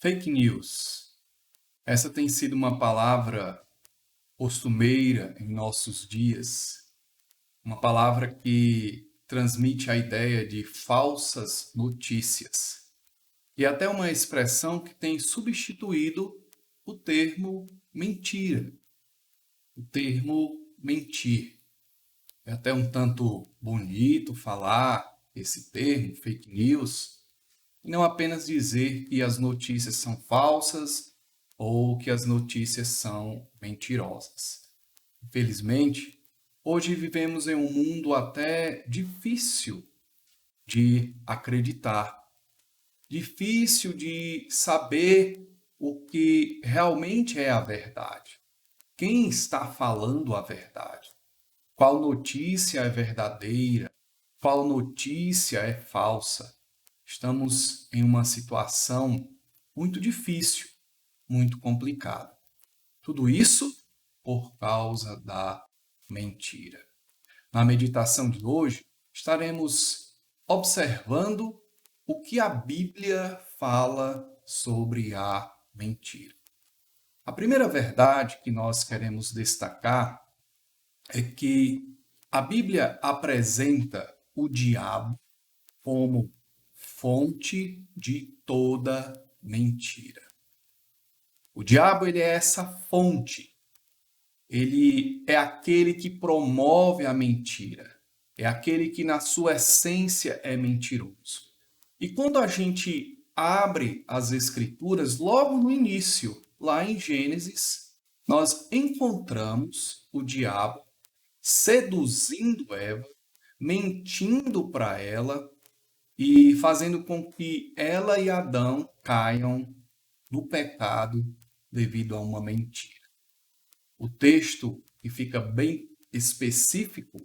Fake news. Essa tem sido uma palavra costumeira em nossos dias, uma palavra que transmite a ideia de falsas notícias. E até uma expressão que tem substituído o termo mentira, o termo mentir. É até um tanto bonito falar esse termo, fake news, e não apenas dizer que as notícias são falsas ou que as notícias são mentirosas. Infelizmente, hoje vivemos em um mundo até difícil de acreditar, difícil de saber o que realmente é a verdade. Quem está falando a verdade? Qual notícia é verdadeira? Qual notícia é falsa? Estamos em uma situação muito difícil, muito complicada. Tudo isso por causa da mentira. Na meditação de hoje, estaremos observando o que a Bíblia fala sobre a mentira. A primeira verdade que nós queremos destacar é que a Bíblia apresenta o diabo como fonte de toda mentira. O diabo, ele é essa fonte. Ele é aquele que promove a mentira. É aquele que na sua essência é mentiroso. E quando a gente abre as escrituras, logo no início, lá em Gênesis, nós encontramos o diabo seduzindo Eva, mentindo para ela e fazendo com que ela e Adão caiam no pecado devido a uma mentira. O texto que fica bem específico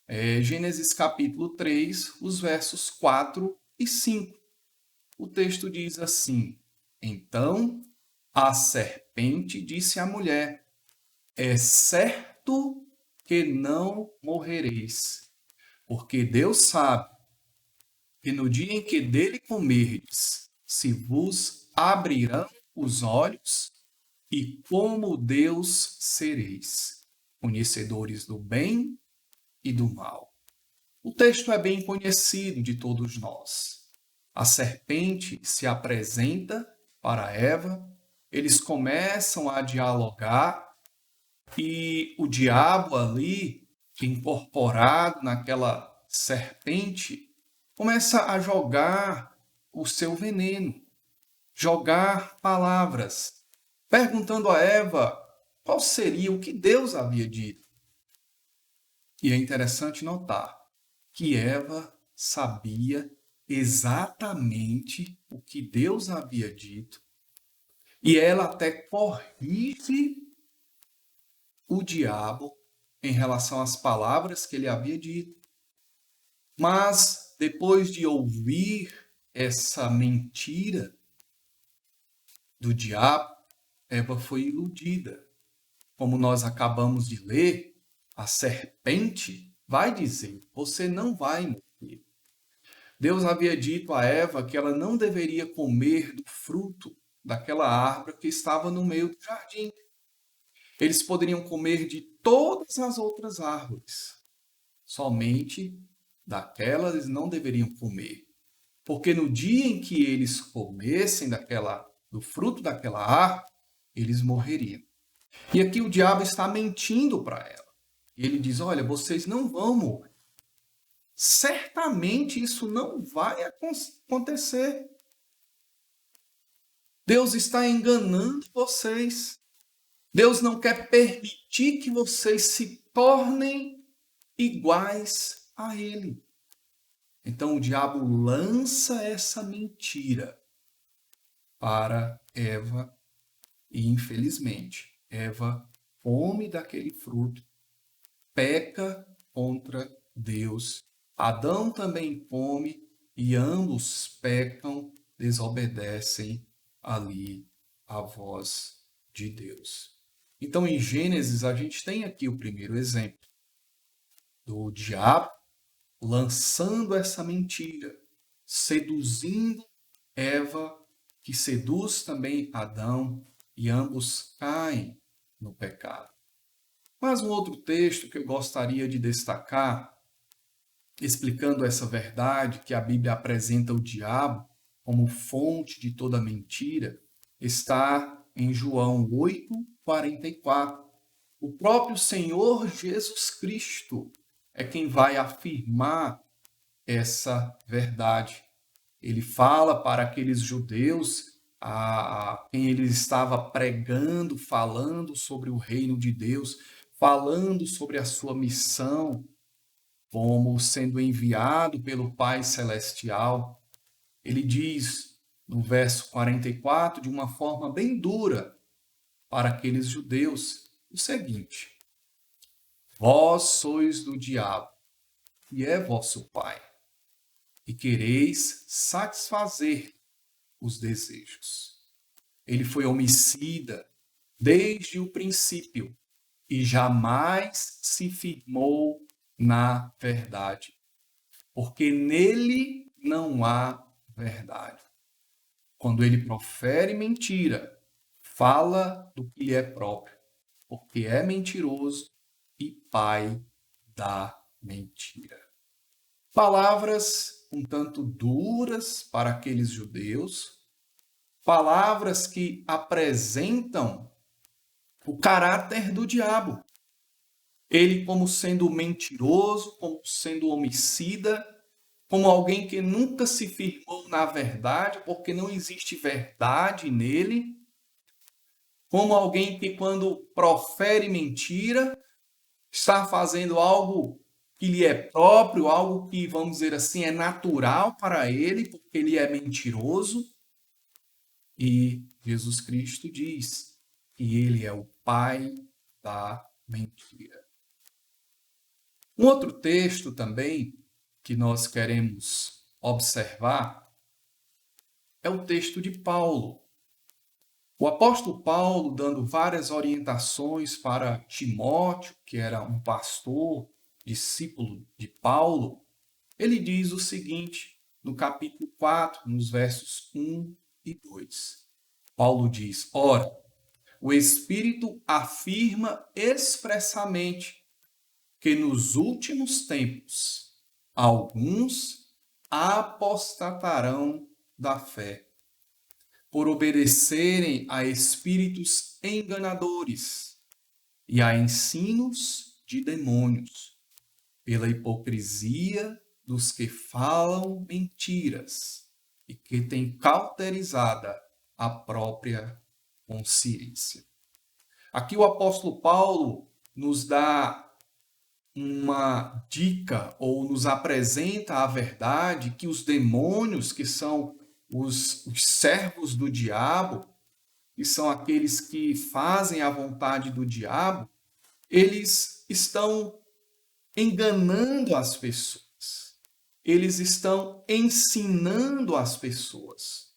é Gênesis capítulo 3, os versos 4 e 5. O texto diz assim: Então a serpente disse à mulher: É certo que não morrereis, porque Deus sabe que no dia em que dele comerdes, se vos abrirão os olhos, e como Deus sereis, conhecedores do bem e do mal. O texto é bem conhecido de todos nós. A serpente se apresenta para Eva, eles começam a dialogar e o diabo ali, incorporado naquela serpente, começa a jogar o seu veneno, jogar palavras, perguntando a Eva qual seria o que Deus havia dito. E é interessante notar que Eva sabia exatamente o que Deus havia dito, e ela até corrige o diabo em relação às palavras que ele havia dito. Mas depois de ouvir essa mentira do diabo, Eva foi iludida. Como nós acabamos de ler, a serpente vai dizer: você não vai morrer. Deus havia dito a Eva que ela não deveria comer do fruto daquela árvore que estava no meio do jardim. Eles poderiam comer de todas as outras árvores, somente daquela eles não deveriam comer. Porque no dia em que eles comessem do fruto daquela árvore, eles morreriam. E aqui o diabo está mentindo para ela. Ele diz: olha, vocês não vão morrer. Certamente isso não vai acontecer. Deus está enganando vocês. Deus não quer permitir que vocês se tornem iguais a Ele. Então o diabo lança essa mentira para Eva e, infelizmente, Eva come daquele fruto, peca contra Deus. Adão também come e ambos pecam, desobedecem ali a voz de Deus. Então, em Gênesis, a gente tem aqui o primeiro exemplo do diabo lançando essa mentira, seduzindo Eva que seduz também Adão, e ambos caem no pecado. Mas um outro texto que eu gostaria de destacar, explicando essa verdade que a Bíblia apresenta o diabo como fonte de toda mentira, está em João 8:44. O próprio Senhor Jesus Cristo é quem vai afirmar essa verdade. Ele fala para aqueles judeus a quem ele estava pregando, falando sobre o reino de Deus, falando sobre a sua missão, como sendo enviado pelo Pai Celestial. Ele diz no verso 44, de uma forma bem dura, para aqueles judeus, o seguinte: Vós sois do diabo, que é vosso pai, e quereis satisfazer os desejos. Ele foi homicida desde o princípio e jamais se firmou na verdade, porque nele não há verdade. Quando ele profere mentira, fala do que lhe é próprio, porque é mentiroso e pai da mentira. Palavras um tanto duras para aqueles judeus, palavras que apresentam o caráter do diabo. Ele como sendo mentiroso, como sendo homicida, como alguém que nunca se firmou na verdade, porque não existe verdade nele, como alguém que quando profere mentira, está fazendo algo que lhe é próprio, algo que, vamos dizer assim, é natural para ele, porque ele é mentiroso. E Jesus Cristo diz que ele é o pai da mentira. Um outro texto também que nós queremos observar é o texto de Paulo. O apóstolo Paulo, dando várias orientações para Timóteo, que era um pastor, discípulo de Paulo, ele diz o seguinte, no capítulo 4, nos versos 1 e 2. Paulo diz: Ora, o Espírito afirma expressamente que nos últimos tempos alguns apostatarão da fé, por obedecerem a espíritos enganadores e a ensinos de demônios, pela hipocrisia dos que falam mentiras e que têm cauterizada a própria consciência. Aqui o apóstolo Paulo nos dá uma dica ou nos apresenta a verdade que os demônios, que são os servos do diabo, que são aqueles que fazem a vontade do diabo, eles estão enganando as pessoas. Eles estão ensinando as pessoas.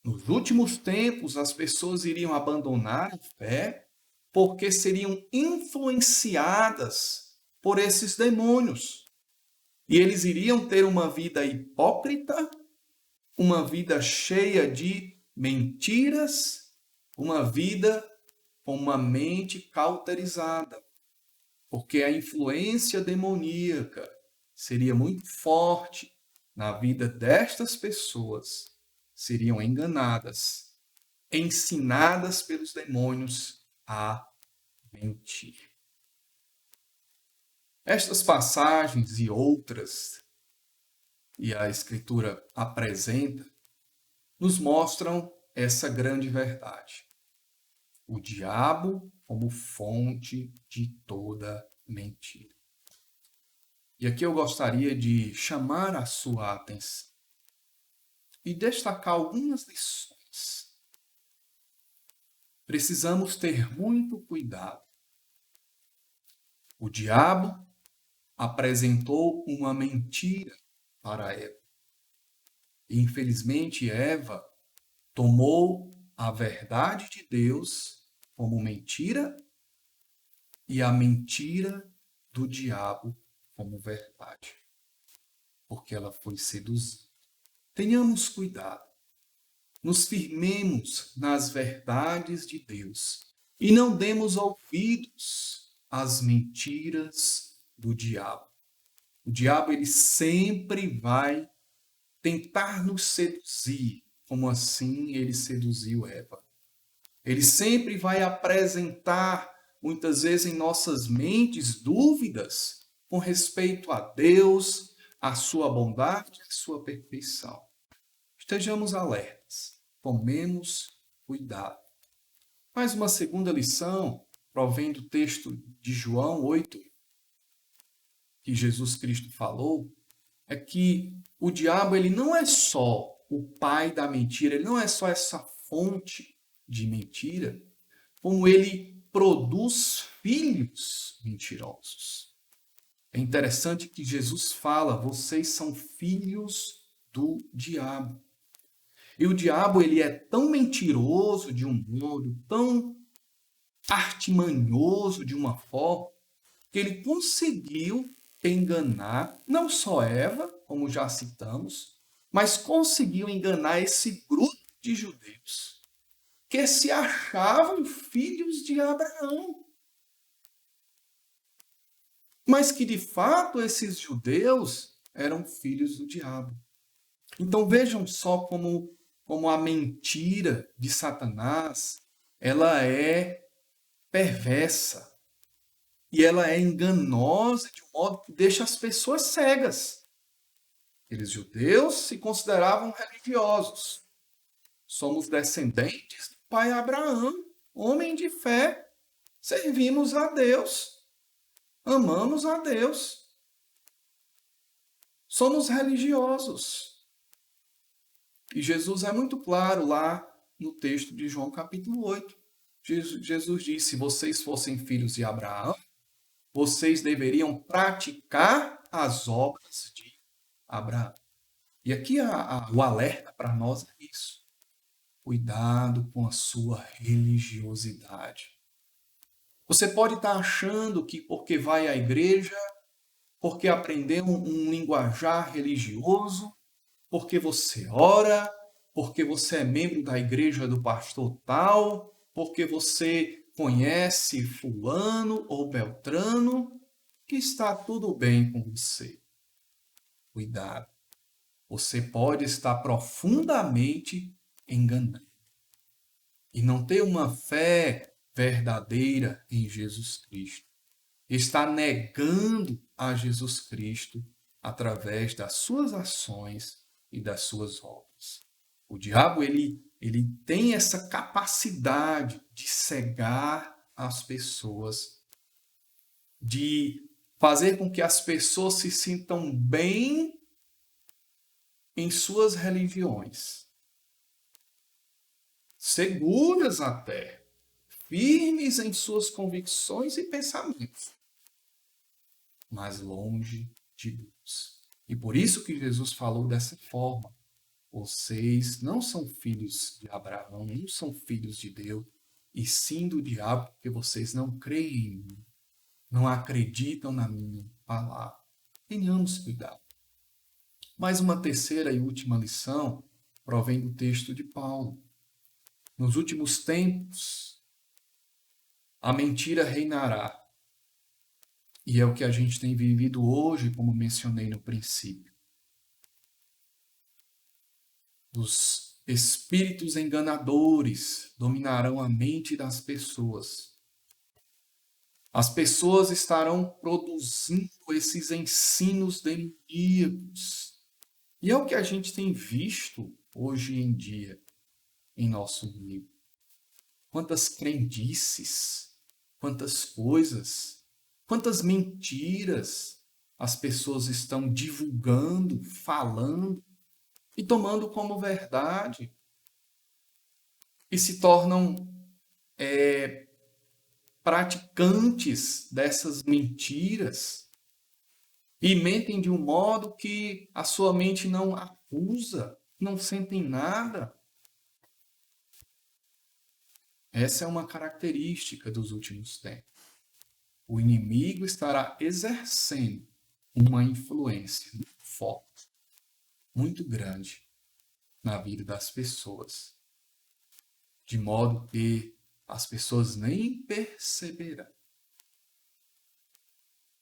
Nos últimos tempos, as pessoas iriam abandonar a fé porque seriam influenciadas por esses demônios. E eles iriam ter uma vida hipócrita, uma vida cheia de mentiras, uma vida com uma mente cauterizada. Porque a influência demoníaca seria muito forte na vida destas pessoas, seriam enganadas, ensinadas pelos demônios a mentir. Estas passagens e outras, e a Escritura apresenta, nos mostram essa grande verdade. O diabo como fonte de toda mentira. E aqui eu gostaria de chamar a sua atenção e destacar algumas lições. Precisamos ter muito cuidado. O diabo apresentou uma mentira para Eva. E, infelizmente, Eva tomou a verdade de Deus como mentira e a mentira do diabo como verdade, porque ela foi seduzida. Tenhamos cuidado. nos firmemos nas verdades de Deus e não demos ouvidos às mentiras do diabo. O diabo ele sempre vai tentar nos seduzir, como assim ele seduziu Eva. Ele sempre vai apresentar, muitas vezes em nossas mentes, dúvidas com respeito a Deus, a sua bondade, a sua perfeição. Estejamos alertas, tomemos cuidado. Mais uma segunda lição, provém do texto de João 8, que Jesus Cristo falou, é que o diabo ele não é só o pai da mentira, ele não é só essa fonte de mentira, como ele produz filhos mentirosos. É interessante que Jesus fala, vocês são filhos do diabo. E o diabo ele é tão mentiroso de um modo, tão artimanhoso de uma forma, que ele conseguiu enganar não só Eva, como já citamos, mas conseguiu enganar esse grupo de judeus que se achavam filhos de Abraão. Mas que de fato esses judeus eram filhos do diabo. Então vejam só como a mentira de Satanás, ela é perversa. E ela é enganosa de um modo que deixa as pessoas cegas. Aqueles judeus se consideravam religiosos. Somos descendentes do pai Abraão, homem de fé. Servimos a Deus. Amamos a Deus. Somos religiosos. E Jesus é muito claro lá no texto de João capítulo 8. Jesus disse, se vocês fossem filhos de Abraão, vocês deveriam praticar as obras de Abraão. E aqui o alerta para nós é isso. Cuidado com a sua religiosidade. Você pode estar achando que porque vai à igreja, porque aprendeu um linguajar religioso, porque você ora, porque você é membro da igreja do pastor tal, porque você conhece fulano ou beltrano, que está tudo bem com você. Cuidado. Você pode estar profundamente enganado e não ter uma fé verdadeira em Jesus Cristo. Está negando a Jesus Cristo através das suas ações e das suas obras. O diabo ele tem essa capacidade de cegar as pessoas, de fazer com que as pessoas se sintam bem em suas religiões, seguras até, firmes em suas convicções e pensamentos, mas longe de Deus. E por isso que Jesus falou dessa forma. Vocês não são filhos de Abraão, não são filhos de Deus, e sim do diabo, porque vocês não creem em mim, não acreditam na minha palavra. Tenhamos cuidado. Mais uma terceira e última lição provém do texto de Paulo. Nos últimos tempos, a mentira reinará. E é o que a gente tem vivido hoje, como mencionei no princípio. Os espíritos enganadores dominarão a mente das pessoas. As pessoas estarão produzindo esses ensinos demoníacos. E é o que a gente tem visto hoje em dia em nosso meio. Quantas crendices, quantas coisas, quantas mentiras as pessoas estão divulgando, falando e tomando como verdade. E se tornam praticantes dessas mentiras e mentem de um modo que a sua mente não acusa, não sentem nada. Essa é uma característica dos últimos tempos. O inimigo estará exercendo uma influência muito forte, muito grande na vida das pessoas, de modo que as pessoas nem perceberão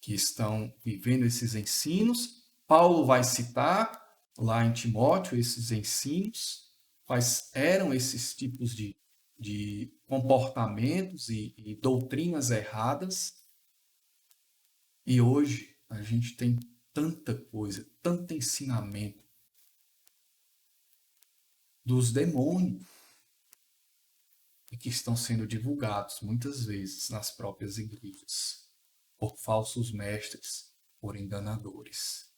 que estão vivendo esses ensinos. Paulo vai citar lá em Timóteo esses ensinos, quais eram esses tipos de comportamentos e doutrinas erradas. E hoje a gente tem tanta coisa, tanto ensinamento dos demônios e que estão sendo divulgados muitas vezes nas próprias igrejas por falsos mestres, por enganadores.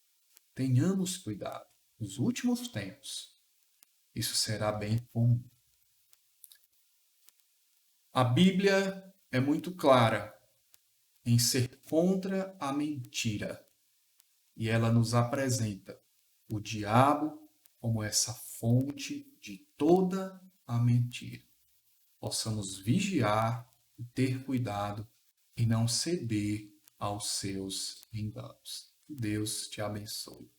Tenhamos cuidado. Nos últimos tempos, isso será bem comum. A Bíblia é muito clara em ser contra a mentira. E ela nos apresenta o diabo como essa fonte de toda a mentira. Possamos vigiar e ter cuidado e não ceder aos seus enganos. Deus te abençoe.